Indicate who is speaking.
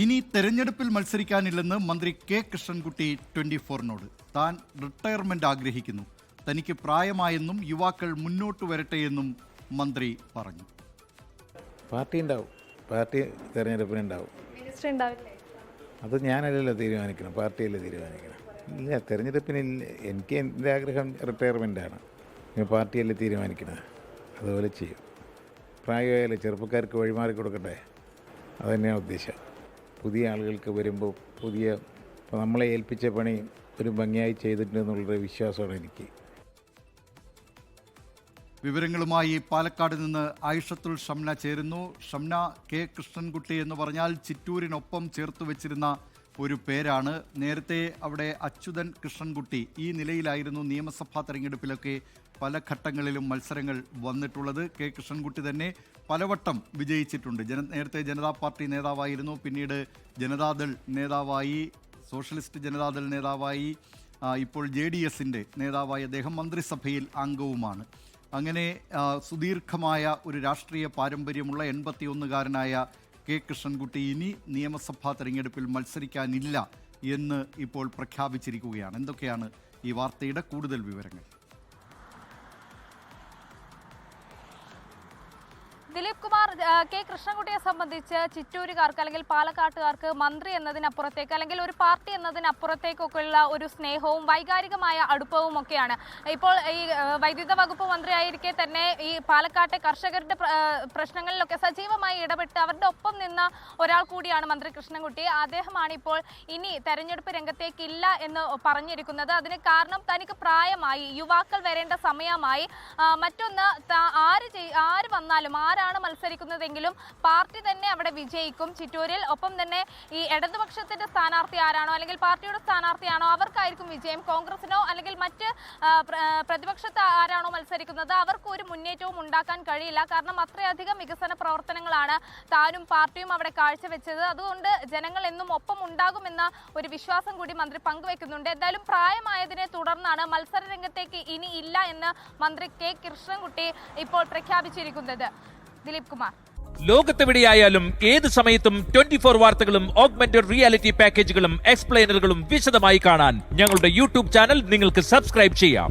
Speaker 1: ഇനി തെരഞ്ഞെടുപ്പിൽ മത്സരിക്കാനില്ലെന്ന് മന്ത്രി കെ കൃഷ്ണൻകുട്ടി 24-നോട്. താൻ റിട്ടയർമെന്റ് ആഗ്രഹിക്കുന്നു. തനിക്ക് പ്രായമായെന്നും യുവാക്കൾ മുന്നോട്ട് വരട്ടെയെന്നും മന്ത്രി പറഞ്ഞു.
Speaker 2: പാർട്ടി ഉണ്ടാവും, പാർട്ടി തെരഞ്ഞെടുപ്പിനുണ്ടാവും. അത് ഞാനല്ലല്ലോ തീരുമാനിക്കണം, പാർട്ടിയല്ലേ തീരുമാനിക്കണം. ഇല്ല, തെരഞ്ഞെടുപ്പിന് എനിക്ക് എൻ്റെ ആഗ്രഹം റിട്ടയർമെൻറ്റാണ്. പാർട്ടിയല്ലേ തീരുമാനിക്കണത്, അതുപോലെ ചെയ്യും. പ്രായമായാലും ചെറുപ്പക്കാർക്ക് വഴിമാറി കൊടുക്കട്ടെ, അതുതന്നെയാണ് ഉദ്ദേശം. പുതിയ ആളുകൾക്ക് വരുമ്പോൾ ഇപ്പോൾ നമ്മളെ ഏൽപ്പിച്ച പണി ഒരു ഭംഗിയായി ചെയ്തിട്ടുണ്ടെന്നുള്ളൊരു വിശ്വാസമാണ് എനിക്ക്.
Speaker 1: വിവരങ്ങളുമായി പാലക്കാട് നിന്ന് ആയിഷത്തുൽ ഷംന ചേരുന്നു. ഷംന, കെ കൃഷ്ണൻകുട്ടി എന്ന് പറഞ്ഞാൽ ചിറ്റൂരിനൊപ്പം ചേർത്ത് വെച്ചിരുന്ന ഒരു പേരാണ്. നേരത്തെ അവിടെ അച്യുതൻ കൃഷ്ണൻകുട്ടി ഈ നിലയിലായിരുന്നു നിയമസഭാ തെരഞ്ഞെടുപ്പിലൊക്കെ പല ഘട്ടങ്ങളിലും മത്സരങ്ങൾ വന്നിട്ടുള്ളത്. കെ കൃഷ്ണൻകുട്ടി തന്നെ പലവട്ടം വിജയിച്ചിട്ടുണ്ട്. നേരത്തെ ജനതാ പാർട്ടി നേതാവായിരുന്നു, പിന്നീട് ജനതാദൾ നേതാവായി, സോഷ്യലിസ്റ്റ് ജനതാദൾ നേതാവായി, ഇപ്പോൾ JDSന്റെ നേതാവായി അദ്ദേഹം മന്ത്രിസഭയിൽ അംഗവുമാണ്. അങ്ങനെ സുദീർഘമായ ഒരു രാഷ്ട്രീയ പാരമ്പര്യമുള്ള 81-കാരനായ കെ കൃഷ്ണൻകുട്ടി ഇനി നിയമസഭാ തെരഞ്ഞെടുപ്പിൽ മത്സരിക്കാനില്ല എന്ന് ഇപ്പോൾ പ്രഖ്യാപിച്ചിരിക്കുകയാണ്. എന്തൊക്കെയാണ് ഈ വാർത്തയുടെ കൂടുതൽ വിവരങ്ങൾ?
Speaker 3: ദിലീപ് കുമാർ, കെ കൃഷ്ണൻകുട്ടിയെ സംബന്ധിച്ച് ചിറ്റൂരുകാർക്ക് അല്ലെങ്കിൽ പാലക്കാട്ടുകാർക്ക് മന്ത്രി എന്നതിനപ്പുറത്തേക്ക് അല്ലെങ്കിൽ ഒരു പാർട്ടി എന്നതിനപ്പുറത്തേക്കൊക്കെയുള്ള ഒരു സ്നേഹവും വൈകാരികമായ അടുപ്പവും ഒക്കെയാണ്. ഇപ്പോൾ ഈ വൈദ്യുത വകുപ്പ് മന്ത്രിയായിരിക്കെ തന്നെ ഈ പാലക്കാട്ടെ കർഷകരുടെ പ്രശ്നങ്ങളിലൊക്കെ സജീവമായി ഇടപെട്ട് അവരുടെ ഒപ്പം നിന്ന ഒരാൾ കൂടിയാണ് മന്ത്രി കൃഷ്ണൻകുട്ടി. അദ്ദേഹമാണ് ഇപ്പോൾ ഇനി തെരഞ്ഞെടുപ്പ് രംഗത്തേക്കില്ല എന്ന് പറഞ്ഞിരിക്കുന്നത്. അതിന് കാരണം തനിക്ക് പ്രായമായി, യുവാക്കൾ വരേണ്ട സമയമായി. മറ്റൊന്ന്, ആര് വന്നാലും ആരാണ് മത്സരിക്കുന്നതെങ്കിലും പാർട്ടി തന്നെ അവിടെ വിജയിക്കും ചിറ്റൂരിൽ. ഒപ്പം തന്നെ ഈ ഇടതുപക്ഷത്തിന്റെ സ്ഥാനാർത്ഥി ആരാണോ അല്ലെങ്കിൽ പാർട്ടിയുടെ സ്ഥാനാർത്ഥിയാണോ അവർക്കായിരിക്കും വിജയം. കോൺഗ്രസിനോ അല്ലെങ്കിൽ മറ്റ് പ്രതിപക്ഷത്ത് ആരാണോ മത്സരിക്കുന്നത് അവർക്ക് ഒരു മുന്നേറ്റവും ഉണ്ടാക്കാൻ കഴിയില്ല. കാരണം അത്രയധികം വികസന പ്രവർത്തനങ്ങളാണ് താനും പാർട്ടിയും അവിടെ കാഴ്ചവെച്ചത്. അതുകൊണ്ട് ജനങ്ങൾ എന്നും ഒപ്പം ഉണ്ടാകുമെന്ന ഒരു വിശ്വാസം കൂടി മന്ത്രി പങ്കുവെക്കുന്നുണ്ട്. എന്തായാലും പ്രായമായതിനെ തുടർന്നാണ് മത്സര രംഗത്തേക്ക് ഇനി ഇല്ല എന്ന് മന്ത്രി കെ കൃഷ്ണൻകുട്ടി ഇപ്പോൾ പ്രഖ്യാപിച്ചിരിക്കുന്നത്. ദിലീപ് കുമാർ,
Speaker 4: ലോകത്തെവിടെയായാലും ഏത് സമയത്തും 24 വാർത്തകളും ഓഗ്മെന്റഡ് റിയാലിറ്റി പാക്കേജുകളും എക്സ്പ്ലെയിനറുകളും വിശദമായി കാണാൻ ഞങ്ങളുടെ യൂട്യൂബ് ചാനൽ നിങ്ങൾക്ക് സബ്സ്ക്രൈബ് ചെയ്യാം.